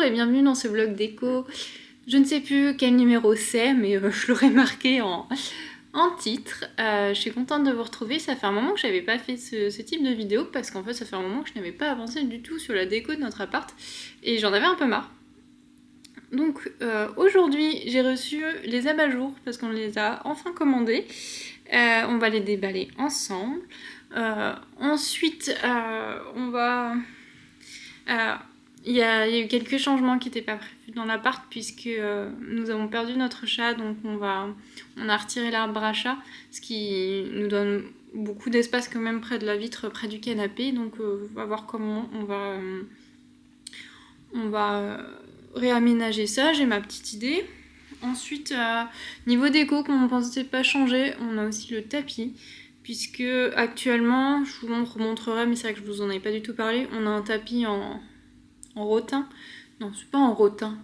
Bonjour et bienvenue dans ce vlog déco. Je ne sais plus quel numéro c'est, mais je l'aurais marqué en titre. Je suis contente de vous retrouver. Ça fait un moment que je n'avais pas fait ce type de vidéo parce qu'en fait ça fait un moment que je n'avais pas avancé du tout sur la déco de notre appart et j'en avais un peu marre. Donc aujourd'hui j'ai reçu les abat-jours parce qu'on les a enfin commandés. On va les déballer ensemble. Ensuite on va... il y a eu quelques changements qui n'étaient pas prévus dans l'appart puisque nous avons perdu notre chat, donc on a retiré l'arbre à chat, ce qui nous donne beaucoup d'espace quand même près de la vitre, près du canapé, donc on va voir comment on va réaménager ça, j'ai ma petite idée. Ensuite, niveau déco, qu'on ne pensait pas changer, on a aussi le tapis. Puisque actuellement, je vous remontrerai, mais c'est vrai que je vous en avais pas du tout parlé, on a un tapis en rotin. Non, c'est pas en rotin.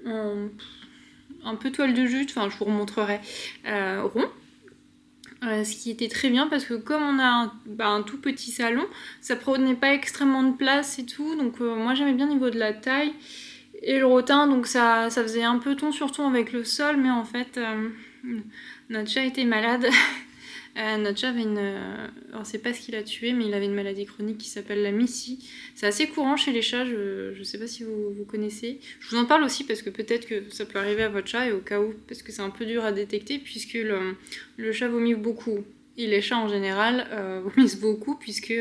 Un peu toile de jute, enfin je vous remontrerai. Rond. Ce qui était très bien parce que comme on a un tout petit salon, ça prenait pas extrêmement de place et tout. Donc moi j'aimais bien au niveau de la taille. Et le rotin, donc ça faisait un peu ton sur ton avec le sol, mais en fait, notre chat était malade. Notre chat avait alors c'est pas ce qui l'a tué, mais il avait une maladie chronique qui s'appelle la MIS-C. C'est assez courant chez les chats, je sais pas si vous connaissez. Je vous en parle aussi parce que peut-être que ça peut arriver à votre chat et au cas où, parce que c'est un peu dur à détecter puisque le chat vomit beaucoup. Et les chats en général vomissent beaucoup puisque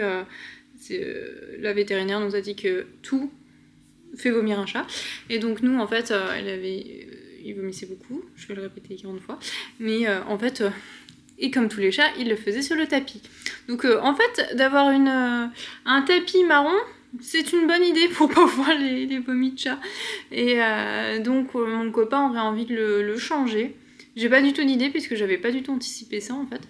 la vétérinaire nous a dit que tout fait vomir un chat. Et donc nous en fait, il vomissait beaucoup, je vais le répéter 40 fois, mais en fait... Et comme tous les chats, il le faisait sur le tapis. Donc en fait, d'avoir un tapis marron, c'est une bonne idée pour pas voir les vomis de chat. Et donc mon copain aurait envie de le changer. J'ai pas du tout d'idée puisque j'avais pas du tout anticipé ça en fait.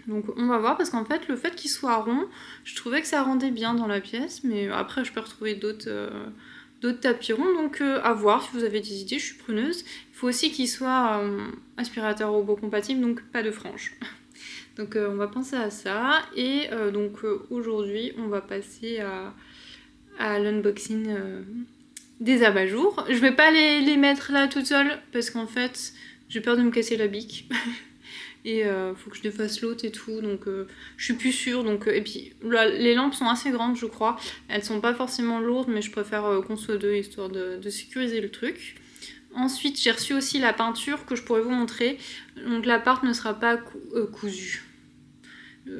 Donc on va voir parce qu'en fait le fait qu'il soit rond, je trouvais que ça rendait bien dans la pièce. Mais après je peux retrouver d'autres tapis ronds, donc à voir si vous avez des idées, je suis preneuse. Il faut aussi qu'il soit aspirateur robot compatible, donc pas de franges. Donc on va penser à ça, et donc aujourd'hui on va passer à l'unboxing des abat-jours. Je vais pas les mettre là toute seule, parce qu'en fait j'ai peur de me casser la bique. Et faut que je défasse l'autre et tout, donc je suis plus sûre. Donc, et puis là, les lampes sont assez grandes je crois, elles sont pas forcément lourdes mais je préfère qu'on soit deux histoire de sécuriser le truc. Ensuite j'ai reçu aussi la peinture que je pourrais vous montrer, donc l'appart ne sera pas cousu.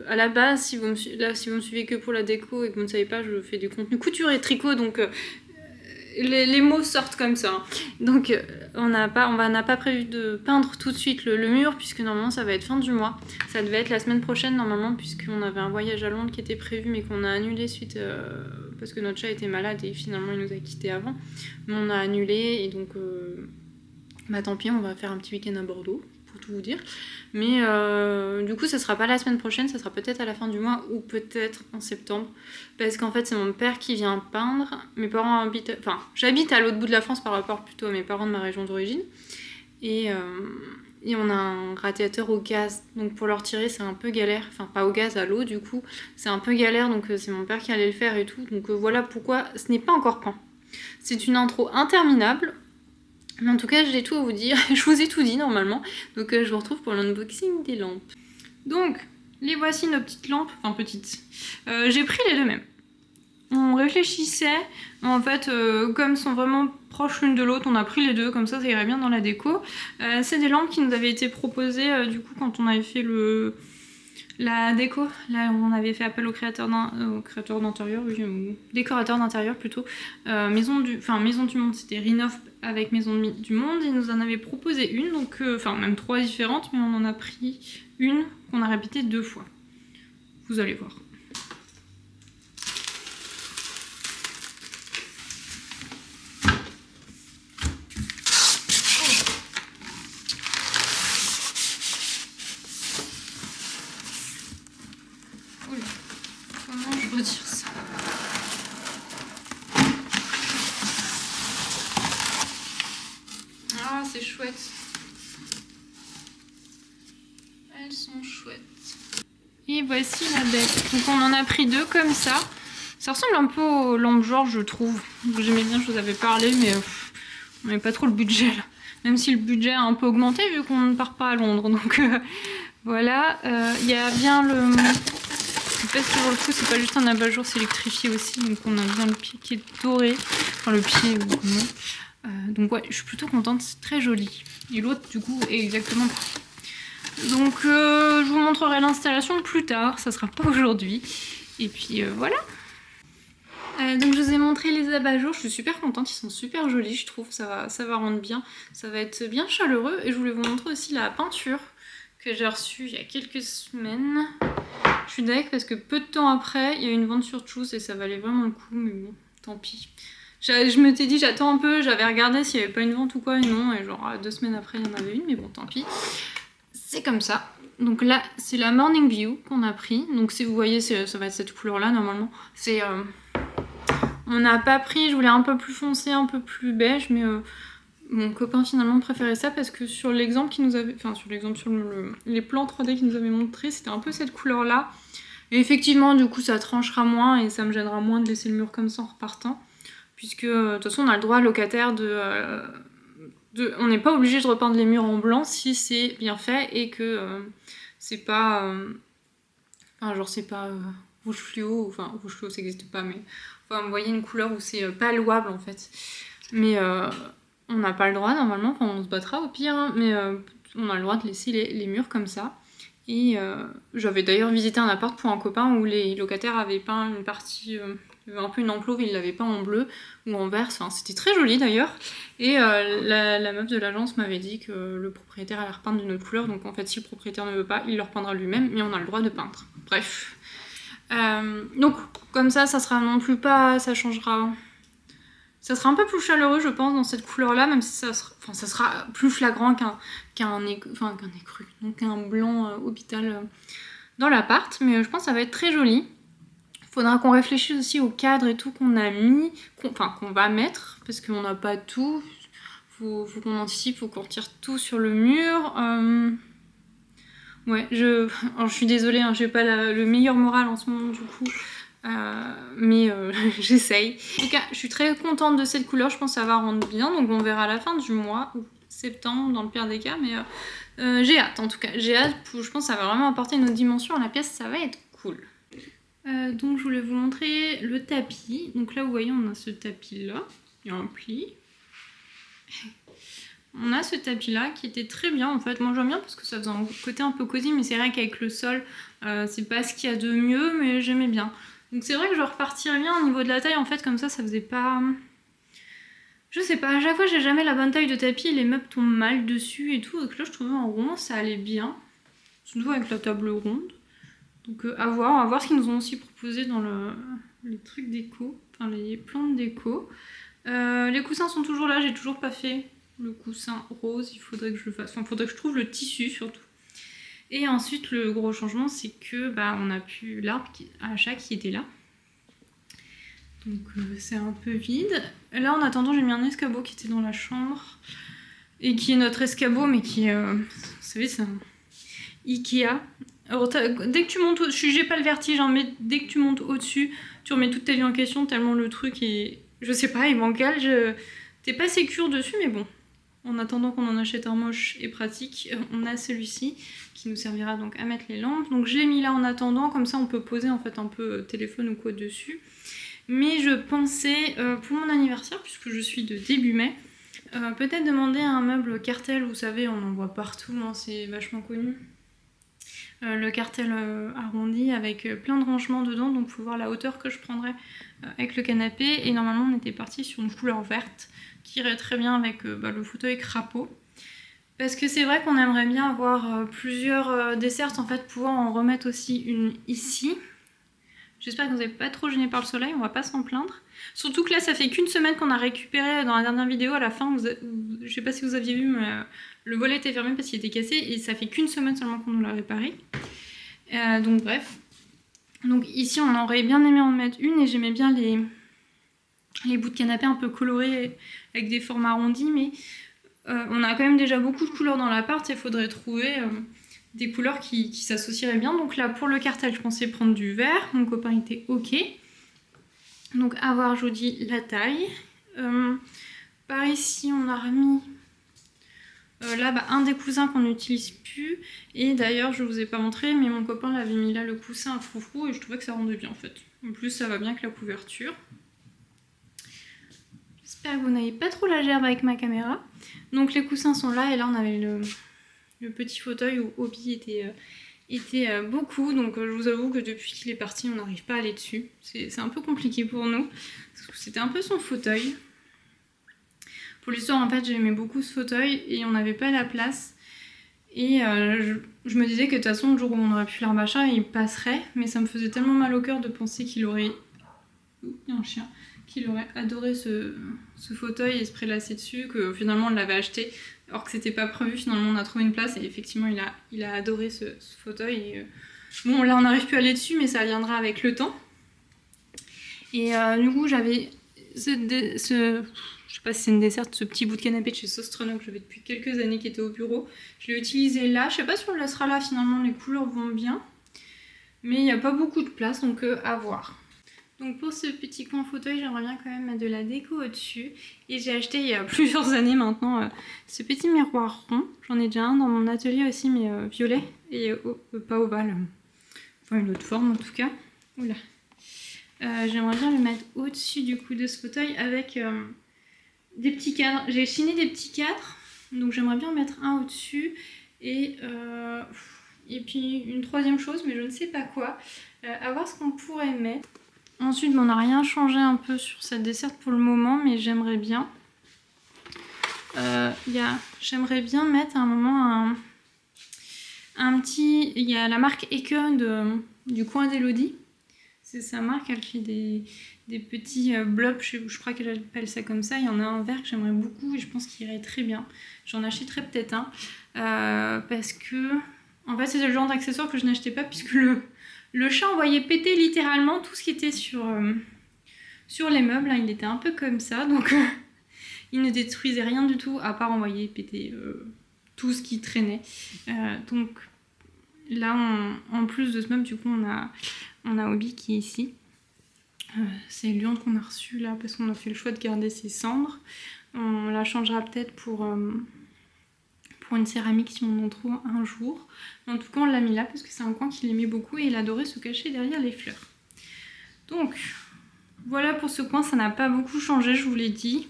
À la base, si vous me suivez que pour la déco et que vous ne savez pas, je fais du contenu couture et tricot, donc les mots sortent comme ça. Donc on n'a pas prévu de peindre tout de suite le mur puisque normalement ça va être fin du mois. Ça devait être la semaine prochaine normalement puisqu'on avait un voyage à Londres qui était prévu mais qu'on a annulé suite parce que notre chat était malade et finalement il nous a quittés avant. Mais on a annulé et donc tant pis, on va faire un petit week-end à Bordeaux pour tout vous dire. Mais du coup ça sera pas la semaine prochaine, ça sera peut-être à la fin du mois ou peut-être en septembre. Parce qu'en fait c'est mon père qui vient peindre. Mes parents habitent... Enfin j'habite à l'autre bout de la France par rapport plutôt à mes parents de ma région d'origine. Et on a un radiateur au gaz. Donc pour le retirer c'est un peu galère. Enfin pas au gaz, à l'eau du coup. C'est un peu galère donc c'est mon père qui allait le faire et tout. Donc voilà pourquoi ce n'est pas encore peint. C'est une intro interminable. Mais en tout cas, j'ai tout à vous dire. Je vous ai tout dit normalement. Donc je vous retrouve pour l'unboxing des lampes. Donc, les voici nos petites lampes. Enfin, petites. J'ai pris les deux mêmes. On réfléchissait. En fait, comme elles sont vraiment proches l'une de l'autre, on a pris les deux. Comme ça irait bien dans la déco. C'est des lampes qui nous avaient été proposées du coup quand on avait fait la déco. Là, on avait fait appel au créateur d'intérieur, oui, décorateur d'intérieur plutôt. Maison du Monde, c'était Rinov avec Maison du Monde. Ils nous en avaient proposé une, donc même trois différentes, mais on en a pris une qu'on a répétée 2 fois. Vous allez voir. Comment je retire ça? Ah, c'est chouette. Elles sont chouettes. Et voici la bête. Donc on en a pris 2 comme ça. Ça ressemble un peu aux lampes Georges, je trouve. J'aimais bien, je vous avais parlé, mais on n'avait pas trop le budget là. Même si le budget a un peu augmenté vu qu'on ne part pas à Londres. Donc voilà, il y a bien le... En fait, sur le coup, c'est pas juste un abat-jour, c'est électrifié aussi. Donc on a bien le pied qui est doré. Enfin, le pied, donc ouais, je suis plutôt contente, c'est très joli. Et l'autre, du coup, est exactement pareil. Donc je vous montrerai l'installation plus tard, ça sera pas aujourd'hui. Et puis voilà. Donc je vous ai montré les abat-jours, je suis super contente, ils sont super jolis, je trouve, ça va rendre bien, ça va être bien chaleureux. Et je voulais vous montrer aussi la peinture que j'ai reçue il y a quelques semaines. Je suis d'accord parce que peu de temps après, il y a eu une vente sur Choose et ça valait vraiment le coup, mais bon, tant pis. Je me t'ai dit, j'attends un peu, j'avais regardé s'il n'y avait pas une vente ou quoi, et non, et genre 2 semaines après, il y en avait une, mais bon, tant pis. C'est comme ça. Donc là, c'est la Morning View qu'on a pris. Donc si vous voyez, ça va être cette couleur-là, normalement. C'est... On n'a pas pris, je voulais un peu plus foncé, un peu plus beige, mais mon copain finalement préférait ça parce que sur l'exemple qu'il nous avait... Enfin, sur l'exemple, sur les plans 3D qu'il nous avait montré, c'était un peu cette couleur-là. Et effectivement, du coup, ça tranchera moins et ça me gênera moins de laisser le mur comme ça en repartant. Puisque, de toute façon, on a le droit, locataire, on n'est pas obligé de repeindre les murs en blanc si c'est bien fait et que c'est pas... Enfin, genre, c'est pas rouge fluo, enfin, rouge fluo, ça n'existe pas, mais... Enfin, vous voyez une couleur où c'est pas louable, en fait. Mais on n'a pas le droit, normalement, enfin, on se battra au pire, hein, mais on a le droit de laisser les murs comme ça. Et j'avais d'ailleurs visité un appart pour un copain où les locataires avaient peint une partie... un peu une enclos, ils l'avaient peint en bleu ou en vert, enfin, c'était très joli d'ailleurs. Et la meuf de l'agence m'avait dit que le propriétaire allait repeindre d'une autre couleur, donc en fait si le propriétaire ne veut pas, il le repeindra lui-même, mais on a le droit de peindre. Bref. Donc comme ça sera non plus pas... ça changera... Ça sera un peu plus chaleureux je pense dans cette couleur-là, même si ça sera plus flagrant qu'un écru, donc un blanc hôpital dans l'appart, mais je pense que ça va être très joli. Faudra qu'on réfléchisse aussi au cadre et tout qu'on a mis, qu'on va mettre, parce qu'on n'a pas tout. Faut qu'on anticipe, faut qu'on retire tout sur le mur. Ouais, alors, je suis désolée, hein, j'ai pas le meilleur moral en ce moment du coup. Mais j'essaye. En tout cas, je suis très contente de cette couleur, je pense que ça va rendre bien. Donc on verra à la fin du mois, ou septembre dans le pire des cas. Mais j'ai hâte en tout cas, j'ai hâte. Je pense que ça va vraiment apporter une autre dimension à la pièce, ça va être cool. Donc je voulais vous montrer le tapis. Donc là vous voyez on a ce tapis là, il y a un pli. On a ce tapis là qui était très bien en fait, moi j'aime bien parce que ça faisait un côté un peu cosy, mais c'est vrai qu'avec le sol c'est pas ce qu'il y a de mieux, mais j'aimais bien. Donc c'est vrai que je repartirais bien au niveau de la taille en fait, comme ça faisait pas... Je sais pas, à chaque fois j'ai jamais la bonne taille de tapis, les meubles tombent mal dessus et tout, donc là je trouvais en rond ça allait bien, surtout avec la table ronde. Donc à voir ce qu'ils nous ont aussi proposé dans les trucs déco, enfin les plantes déco. Les coussins sont toujours là, j'ai toujours pas fait le coussin rose, il faudrait que je le fasse, enfin il faudrait que je trouve le tissu surtout. Et ensuite le gros changement c'est que on a pu l'arbre à achat qui était là. Donc c'est un peu vide. Là en attendant j'ai mis un escabeau qui était dans la chambre. Et qui est notre escabeau mais qui est, vous savez c'est un Ikea. Alors, dès que tu montes au-dessus, j'ai pas le vertige, hein, mais dès que tu montes au-dessus, tu remets toute ta vie en question tellement le truc est... Je sais pas, il bancal, t'es pas sécure dessus, mais bon. En attendant qu'on en achète un moche et pratique, on a celui-ci qui nous servira donc à mettre les lampes. Donc je l'ai mis là en attendant, comme ça on peut poser en fait un peu téléphone ou quoi dessus. Mais je pensais, pour mon anniversaire, puisque je suis de début mai, peut-être demander un meuble cartel, vous savez, on en voit partout, hein, c'est vachement connu. Le cartel arrondi avec plein de rangements dedans, donc il faut voir la hauteur que je prendrais avec le canapé. Et normalement on était parti sur une couleur verte qui irait très bien avec le fauteuil crapaud. Parce que c'est vrai qu'on aimerait bien avoir plusieurs desserts, en fait pouvoir en remettre aussi une ici. J'espère que vous n'êtes pas trop gêné par le soleil, on va pas s'en plaindre. Surtout que là ça fait qu'une semaine qu'on a récupéré dans la dernière vidéo, à la fin, je sais pas si vous aviez vu, mais le volet était fermé parce qu'il était cassé et ça fait qu'une semaine seulement qu'on nous l'a réparé. Donc bref. Donc ici on aurait bien aimé en mettre une et j'aimais bien les bouts de canapé un peu colorés avec des formes arrondies, mais on a quand même déjà beaucoup de couleurs dans l'appart et il faudrait trouver des couleurs qui s'associeraient bien. Donc là pour le cartel je pensais prendre du vert, mon copain était ok. Donc à voir, je vous dis la taille. Par ici, on a remis là un des coussins qu'on n'utilise plus. Et d'ailleurs, je vous ai pas montré, mais mon copain l'avait mis là le coussin à froufrou et je trouvais que ça rendait bien en fait. En plus, ça va bien avec la couverture. J'espère que vous n'avez pas trop la gerbe avec ma caméra. Donc les coussins sont là et là on avait le petit fauteuil où Obi était beaucoup. Donc je vous avoue que depuis qu'il est parti, on n'arrive pas à aller dessus. C'est un peu compliqué pour nous. C'était un peu son fauteuil. Pour l'histoire, en fait, j'aimais beaucoup ce fauteuil et on n'avait pas la place. Et je me disais que de toute façon, le jour où on aurait pu faire machin, il passerait. Mais ça me faisait tellement mal au cœur de penser qu'il aurait... Il y a un chien. Qu'il aurait adoré ce fauteuil et se prélasser dessus, que finalement on l'avait acheté alors que c'était pas prévu. Finalement on a trouvé une place et effectivement il a adoré ce fauteuil. Et, bon, là on n'arrive plus à aller dessus, mais ça viendra avec le temps. Et du coup j'avais je sais pas si c'est une desserte, ce petit bout de canapé de chez Sostrono que j'avais depuis quelques années qui était au bureau. Je l'ai utilisé là, je sais pas si on le laissera là, finalement les couleurs vont bien. Mais il n'y a pas beaucoup de place, donc à voir. Donc pour ce petit coin fauteuil, j'aimerais bien quand même mettre de la déco au-dessus. Et j'ai acheté il y a plusieurs années maintenant ce petit miroir rond. J'en ai déjà un dans mon atelier aussi, mais violet et pas ovale. Enfin une autre forme en tout cas. Oula. J'aimerais bien le mettre au-dessus du coup de ce fauteuil avec des petits cadres. J'ai chiné des petits cadres, donc j'aimerais bien en mettre un au-dessus. Et puis une troisième chose, mais je ne sais pas quoi. À voir ce qu'on pourrait mettre. Ensuite, on n'a rien changé un peu sur cette desserte pour le moment, mais j'aimerais bien. J'aimerais bien mettre à un moment un petit... Il y a la marque Eke du coin d'Elodie. C'est sa marque, elle fait des petits blobs, je crois qu'elle appelle ça comme ça. Il y en a un vert que j'aimerais beaucoup et je pense qu'il irait très bien. J'en achèterai peut-être un. Parce que... En fait, c'est le genre d'accessoire que je n'achetais pas puisque le chat envoyait péter littéralement tout ce qui était sur les meubles. Hein. Il était un peu comme ça, donc il ne détruisait rien du tout à part envoyer péter tout ce qui traînait. Donc là, en plus de ce meuble, du coup, on a Obi qui est ici. C'est Lyon qu'on a reçu là parce qu'on a fait le choix de garder ses cendres. On la changera peut-être pour une céramique si on en trouve un jour. En tout cas, on l'a mis là parce que c'est un coin qu'il aimait beaucoup et il adorait se cacher derrière les fleurs. Donc, voilà pour ce coin, ça n'a pas beaucoup changé, je vous l'ai dit.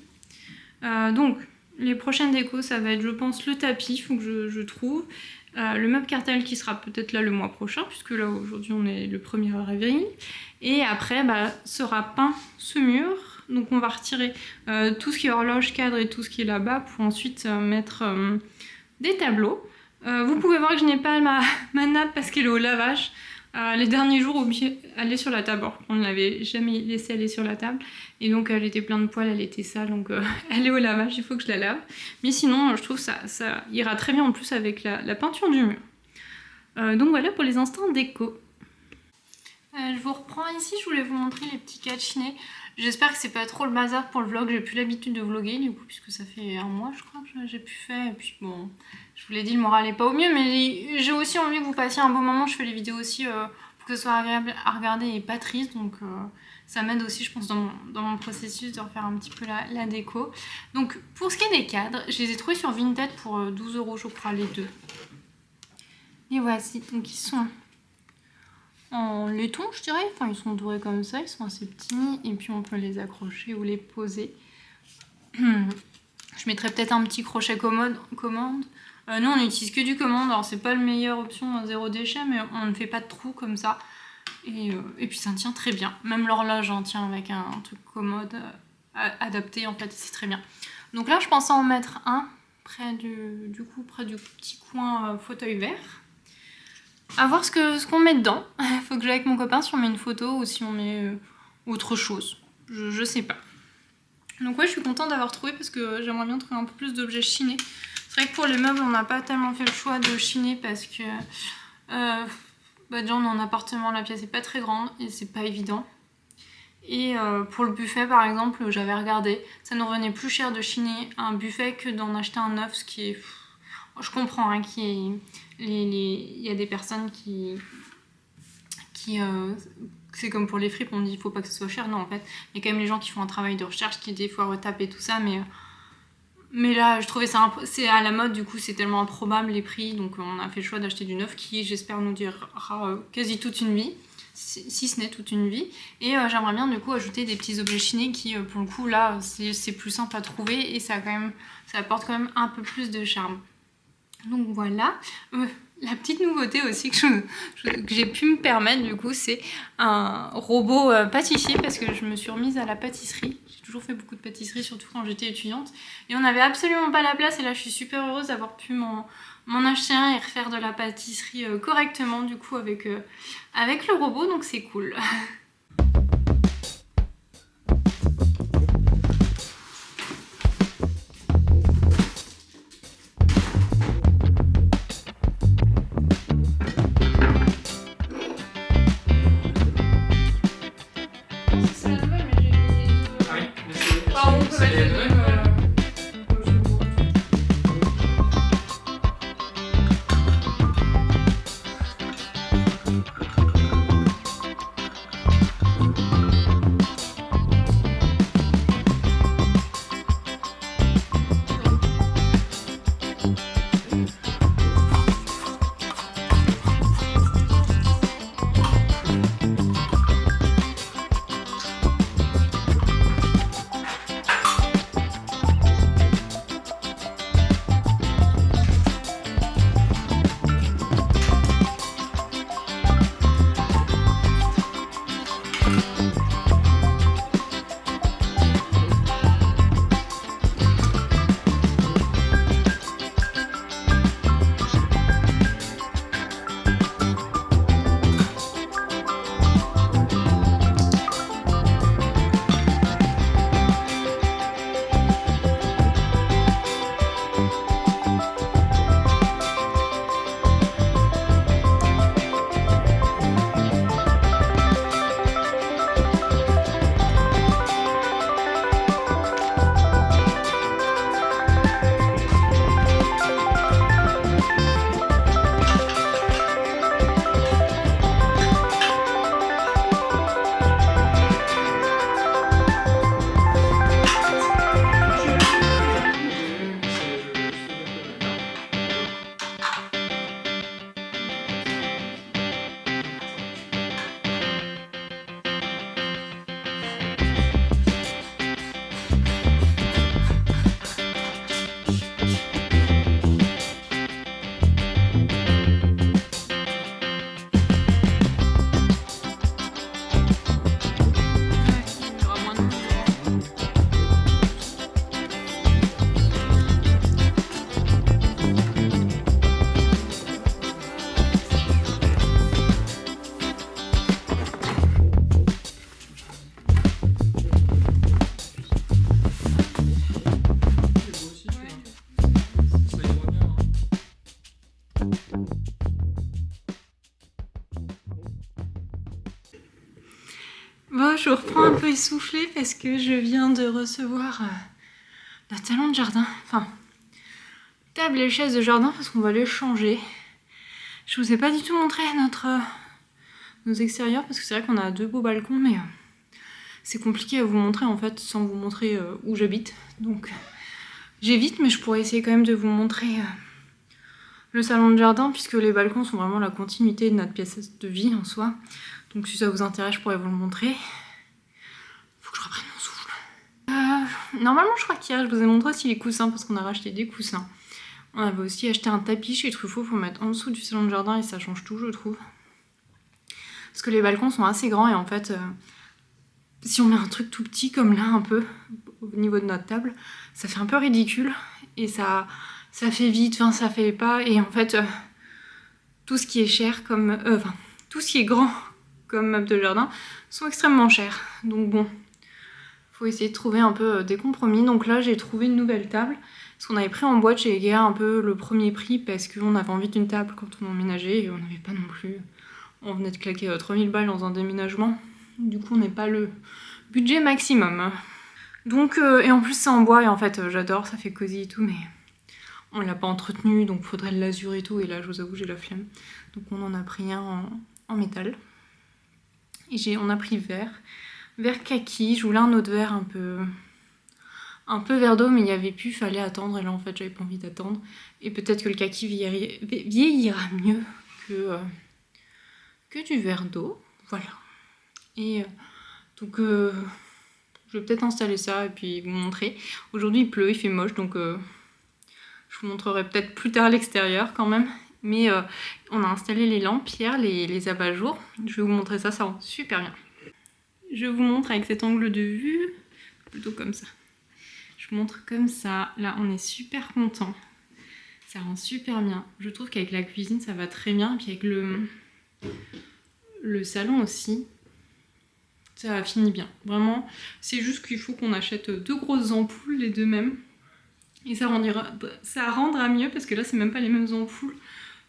Donc, les prochaines décos, ça va être, je pense, le tapis, il faut que je trouve. Le meuble cartel qui sera peut-être là le mois prochain, puisque là, aujourd'hui, on est le 1er avril. Et après, sera peint ce mur. Donc, on va retirer tout ce qui est horloge, cadre et tout ce qui est là-bas pour ensuite mettre... des tableaux. Vous pouvez voir que je n'ai pas ma nappe parce qu'elle est au lavage. Les derniers jours, elle est sur la table. Alors, on ne l'avait jamais laissée aller sur la table. Et donc, elle était pleine de poils, elle était sale. Donc, elle est au lavage, il faut que je la lave. Mais sinon, je trouve que ça ira très bien en plus avec la peinture du mur. Donc, voilà pour les instants déco. Je vous reprends ici, je voulais vous montrer les petits cadres chinés. J'espère que c'est pas trop le bazar pour le vlog, j'ai plus l'habitude de vlogger du coup, puisque ça fait un mois je crois que j'ai pu faire. Et puis bon, je vous l'ai dit, le moral est pas au mieux, mais j'ai aussi envie que vous passiez un bon moment. Je fais les vidéos aussi pour que ce soit agréable à regarder et pas triste, donc ça m'aide aussi je pense dans mon processus de refaire un petit peu la déco. Donc pour ce qui est des cadres, je les ai trouvés sur Vinted pour 12 € je crois les deux. Et voici, donc ils sont... en laiton je dirais, enfin ils sont dorés comme ça, ils sont assez petits et puis on peut les accrocher ou les poser. Je mettrais peut-être un petit crochet commande. Nous on n'utilise que du commande, alors c'est pas la meilleure option zéro déchet mais on ne fait pas de trous comme ça. Et puis ça tient très bien, même l'horloge en tient avec un truc commode adapté en fait, c'est très bien. Donc là je pensais en mettre un près du petit coin fauteuil vert. À voir ce qu'on met dedans. Faut que j'aille avec mon copain si on met une photo ou si on met autre chose. Je sais pas. Donc ouais, je suis contente d'avoir trouvé parce que j'aimerais bien trouver un peu plus d'objets chinés. C'est vrai que pour les meubles, on n'a pas tellement fait le choix de chiner parce que déjà on est en appartement, la pièce est pas très grande et c'est pas évident. Et pour le buffet par exemple, j'avais regardé, ça nous revenait plus cher de chiner un buffet que d'en acheter un neuf, ce qui est... Je comprends hein, il y a des personnes qui c'est comme pour les fripes, on dit il faut pas que ce soit cher. Non, en fait, il y a quand même les gens qui font un travail de recherche, qui des fois retapent et tout ça, mais là, je trouvais ça c'est à la mode, du coup, c'est tellement improbable les prix, donc on a fait le choix d'acheter du neuf qui, j'espère, nous durera quasi toute une vie, si ce n'est toute une vie. Et j'aimerais bien, du coup, ajouter des petits objets chinés qui, pour le coup, là, c'est plus simple à trouver et ça apporte quand même un peu plus de charme. Donc voilà. La petite nouveauté aussi que j'ai pu me permettre, du coup, c'est un robot pâtissier parce que je me suis remise à la pâtisserie. J'ai toujours fait beaucoup de pâtisserie, surtout quand j'étais étudiante. Et on n'avait absolument pas la place et là, je suis super heureuse d'avoir pu m'en acheter un et refaire de la pâtisserie correctement, du coup, avec le robot. Donc c'est cool. Bon, je reprends un peu essoufflée parce que je viens de recevoir la talon de jardin, enfin, table et chaise de jardin parce qu'on va les changer. Je vous ai pas du tout montré nos extérieurs parce que c'est vrai qu'on a 2 beaux balcons, mais c'est compliqué à vous montrer en fait sans vous montrer où j'habite. Donc j'évite, mais je pourrais essayer quand même de vous montrer le salon de jardin puisque les balcons sont vraiment la continuité de notre pièce de vie en soi. Donc si ça vous intéresse, je pourrais vous le montrer. Faut que je reprenne mon souffle. Normalement, je crois qu'hier, je vous ai montré aussi les coussins parce qu'on a racheté des coussins. On avait aussi acheté un tapis chez Truffaut pour mettre en dessous du salon de jardin et ça change tout, je trouve. Parce que les balcons sont assez grands et en fait, si on met un truc tout petit comme là un peu, au niveau de notre table, ça fait un peu ridicule et ça fait vite, enfin ça fait pas. Et en fait, tout ce qui est cher comme... tout ce qui est grand comme meubles de jardin sont extrêmement chers. Donc bon, faut essayer de trouver un peu des compromis. Donc là, j'ai trouvé une nouvelle table. Parce qu'on avait pris en boîte chez Ikea un peu le premier prix parce qu'on avait envie d'une table quand on emménageait et on n'avait pas non plus... On venait de claquer 3000 balles dans un déménagement. Du coup, on n'est pas le budget maximum. Donc, et en plus c'est en bois et en fait j'adore, ça fait cosy et tout, mais on l'a pas entretenu, donc faudrait le l'azur et tout, et là je vous avoue j'ai la flemme. Donc on en a pris un en métal. Et on a pris vert kaki. Je voulais un autre vert un peu vert d'eau, mais il n'y avait plus, fallait attendre. Et là, en fait, j'avais pas envie d'attendre. Et peut-être que le kaki vieillira mieux que du vert d'eau. Voilà. Et donc, je vais peut-être installer ça et puis vous montrer. Aujourd'hui, il pleut, il fait moche, donc je vous montrerai peut-être plus tard l'extérieur quand même. Mais on a installé les lampes hier, les abat-jours. Je vais vous montrer ça, ça rend super bien. Je vous montre avec cet angle de vue, plutôt comme ça. Je vous montre comme ça. Là, on est super content. Ça rend super bien. Je trouve qu'avec la cuisine, ça va très bien. Et puis avec le salon aussi, ça finit bien. Vraiment, c'est juste qu'il faut qu'on achète 2 grosses ampoules, les deux mêmes. Et ça rendra mieux, parce que là, c'est même pas les mêmes ampoules.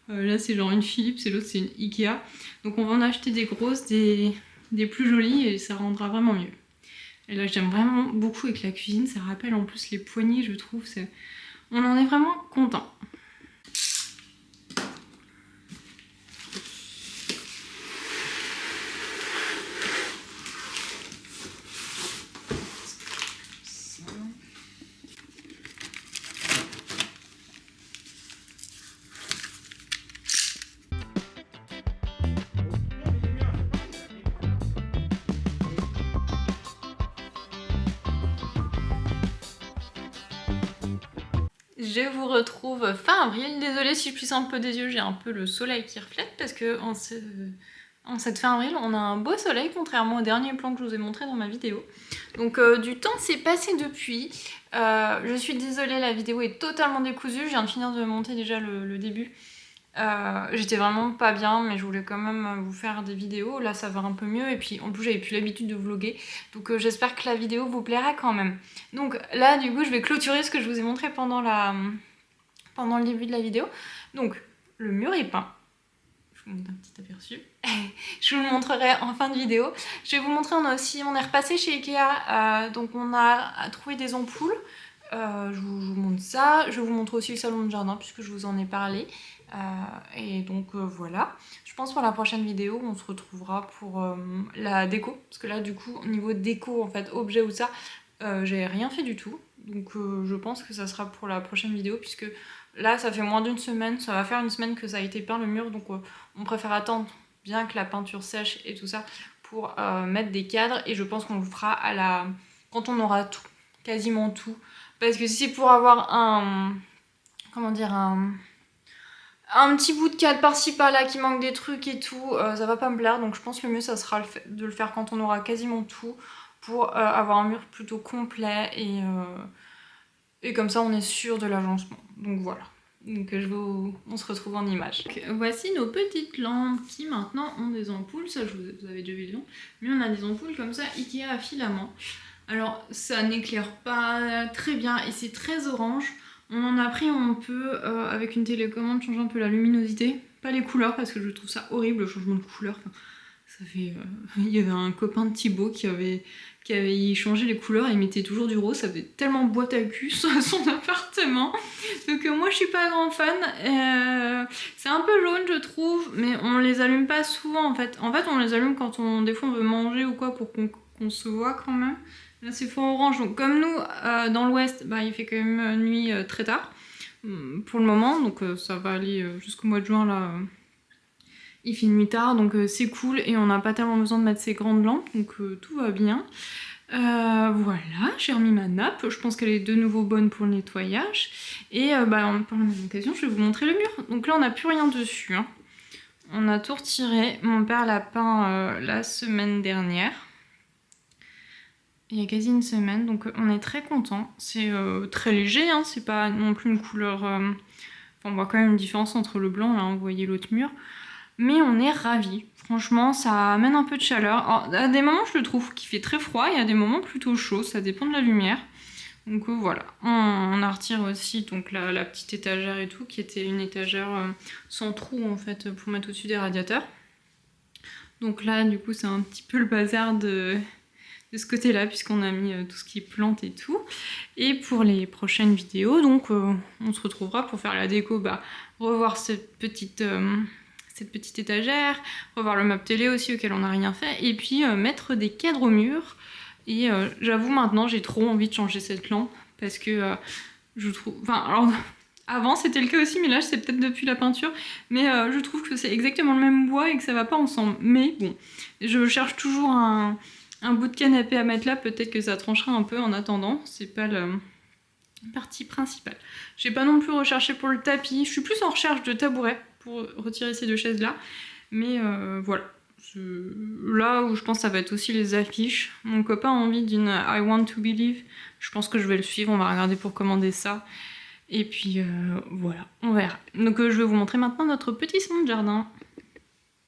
Là, c'est genre une Philips et l'autre, c'est une Ikea. Donc on va en acheter des grosses, des plus jolies, et ça rendra vraiment mieux. Et là, j'aime vraiment beaucoup avec la cuisine. Ça rappelle en plus les poignées, je trouve. On en est vraiment content. Je vous retrouve fin avril. Désolée si je plisse un peu des yeux, j'ai un peu le soleil qui reflète parce que en cette fin avril, on a un beau soleil contrairement au dernier plan que je vous ai montré dans ma vidéo. Donc du temps s'est passé depuis. Je suis désolée, la vidéo est totalement décousue. Je viens de finir de monter déjà le début. J'étais vraiment pas bien, mais je voulais quand même vous faire des vidéos. Là, ça va un peu mieux. Et puis, en plus, j'avais plus l'habitude de vlogger. Donc, j'espère que la vidéo vous plaira quand même. Donc, là, du coup, je vais clôturer ce que je vous ai montré pendant le début de la vidéo. Donc, le mur est peint. Je vous montre un petit aperçu. Je vous le montrerai en fin de vidéo. Je vais vous montrer, on est repassé chez Ikea. Donc, on a trouvé des ampoules. Je vous montre ça. Je vous montre aussi le salon de jardin, puisque je vous en ai parlé. Et donc voilà, je pense pour la prochaine vidéo on se retrouvera pour la déco, parce que là du coup au niveau déco en fait, objet ou ça, j'ai rien fait du tout, donc je pense que ça sera pour la prochaine vidéo, puisque là ça fait moins d'une semaine, ça va faire une semaine que ça a été peint le mur, donc on préfère attendre bien que la peinture sèche et tout ça pour mettre des cadres, et je pense qu'on le fera quand on aura tout, quasiment tout, parce que si c'est pour avoir un petit bout de cadre par-ci par-là qui manque des trucs et tout, ça va pas me plaire, donc je pense que le mieux ça sera de le faire quand on aura quasiment tout, pour avoir un mur plutôt complet, et comme ça on est sûr de l'agencement. Donc voilà, donc on se retrouve en image. Donc, voici nos petites lampes qui maintenant ont des ampoules, ça vous avez déjà vu le nom, mais on a des ampoules comme ça Ikea à filament. Alors ça n'éclaire pas très bien et c'est très orange. On en a pris, on peut, avec une télécommande, changer un peu la luminosité. Pas les couleurs, parce que je trouve ça horrible, le changement de couleur. Enfin, ça fait... il y avait un copain de Thibaut qui avait changé les couleurs, il mettait toujours du rose, ça faisait tellement boîte à cul son appartement. Donc moi je suis pas grand fan. C'est un peu jaune je trouve, mais on les allume pas souvent en fait. En fait on les allume quand des fois on veut manger ou quoi, pour qu'on se voit quand même. Là c'est fort orange, donc comme nous dans l'ouest, bah, il fait quand même nuit très tard pour le moment, donc ça va aller jusqu'au mois de juin là. Il fait nuit tard, donc c'est cool et on n'a pas tellement besoin de mettre ces grandes lampes, donc tout va bien. Voilà, j'ai remis ma nappe, je pense qu'elle est de nouveau bonne pour le nettoyage. Et par la même occasion, je vais vous montrer le mur. Donc là on n'a plus rien dessus, hein. On a tout retiré, mon père l'a peint la semaine dernière. Il y a quasi une semaine, donc on est très content. C'est très léger, hein, c'est pas non plus une couleur... Enfin, on voit quand même une différence entre le blanc, là, vous voyez l'autre mur. Mais on est ravis. Franchement, ça amène un peu de chaleur. Alors, à des moments, je le trouve qu'il fait très froid, et à des moments plutôt chaud, ça dépend de la lumière. Donc voilà, on a retiré aussi donc, la petite étagère et tout, qui était une étagère sans trou, en fait, pour mettre au-dessus des radiateurs. Donc là, du coup, c'est un petit peu le bazar de ce côté-là, puisqu'on a mis tout ce qui est plantes et tout. Et pour les prochaines vidéos, donc on se retrouvera pour faire la déco, revoir cette petite cette petite étagère, revoir le meuble télé aussi auquel on n'a rien fait, et puis mettre des cadres au mur. Et j'avoue maintenant j'ai trop envie de changer cette lampe parce que je trouve... Enfin alors avant c'était le cas aussi mais là c'est peut-être depuis la peinture, mais je trouve que c'est exactement le même bois et que ça va pas ensemble. Mais bon, je cherche toujours un bout de canapé à mettre là, peut-être que ça tranchera un peu en attendant, c'est pas la partie principale. J'ai pas non plus recherché pour le tapis, je suis plus en recherche de tabouret pour retirer ces deux chaises là, mais voilà. Là où je pense que ça va être aussi les affiches. Mon copain a envie d'une I Want to Believe. Je pense que je vais le suivre, on va regarder pour commander ça. Et puis voilà, on verra. Donc je vais vous montrer maintenant notre petit salon de jardin.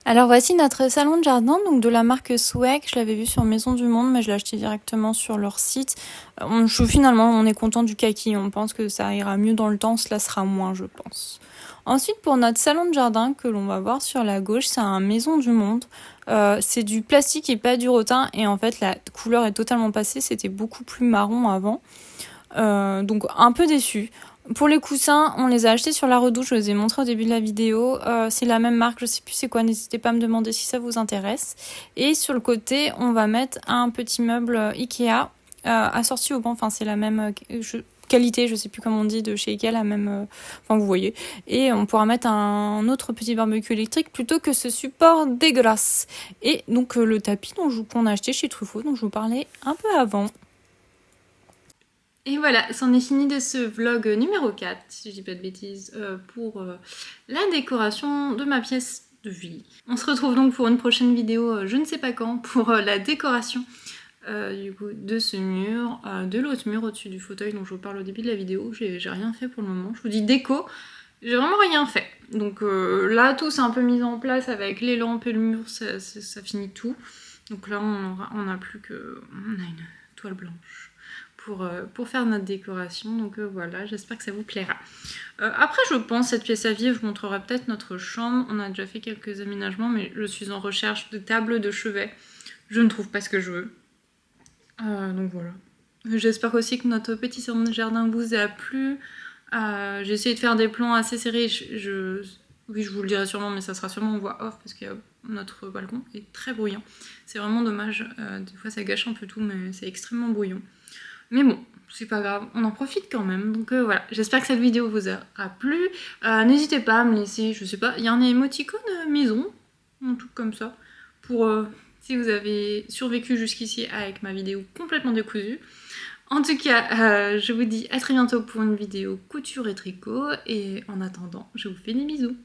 Alors voici notre salon de jardin, donc de la marque Swag. Je l'avais vu sur Maison du Monde, mais je l'ai acheté directement sur leur site. Finalement, on est content du kaki. On pense que ça ira mieux dans le temps, cela sera moins, je pense. Ensuite, pour notre salon de jardin que l'on va voir sur la gauche, c'est un Maison du Monde. C'est du plastique et pas du rotin. Et en fait, la couleur est totalement passée. C'était beaucoup plus marron avant. Donc un peu déçue. Pour les coussins, on les a achetés sur la Redouche, je vous ai montré au début de la vidéo. C'est la même marque, je sais plus c'est quoi, n'hésitez pas à me demander si ça vous intéresse. Et sur le côté, on va mettre un petit meuble Ikea assorti au banc. Enfin, c'est la même qualité, je sais plus comment on dit, de chez Ikea, la même... Enfin, vous voyez. Et on pourra mettre un autre petit barbecue électrique plutôt que ce support dégueulasse. Et donc le tapis qu'on a acheté chez Truffaut, dont je vous parlais un peu avant. Et voilà, c'en est fini de ce vlog numéro 4, si je dis pas de bêtises, pour la décoration de ma pièce de vie. On se retrouve donc pour une prochaine vidéo, je ne sais pas quand, pour la décoration du coup, de ce mur, de l'autre mur au-dessus du fauteuil dont je vous parle au début de la vidéo. J'ai rien fait pour le moment, je vous dis déco, j'ai vraiment rien fait. Donc là, tout s'est un peu mis en place avec les lampes et le mur, ça finit tout. Donc là, on n'a plus que... On a une toile blanche pour faire notre décoration. Donc voilà, j'espère que ça vous plaira. Après, je pense, cette pièce à vivre, je vous montrerai peut-être notre chambre. On a déjà fait quelques aménagements, mais je suis en recherche de table de chevet. Je ne trouve pas ce que je veux. Donc voilà. J'espère aussi que notre petit salon de jardin vous a plu. J'ai essayé de faire des plans assez serrés. Oui, je vous le dirai sûrement, mais ça sera sûrement en voix off parce que notre balcon est très bruyant. C'est vraiment dommage. Des fois, ça gâche un peu tout, mais c'est extrêmement bruyant. Mais bon, c'est pas grave, on en profite quand même. Donc voilà, j'espère que cette vidéo vous aura plu. N'hésitez pas à me laisser, je sais pas, il y a un émoticône maison, un truc comme ça, pour si vous avez survécu jusqu'ici avec ma vidéo complètement décousue. En tout cas, je vous dis à très bientôt pour une vidéo couture et tricot. Et en attendant, je vous fais des bisous.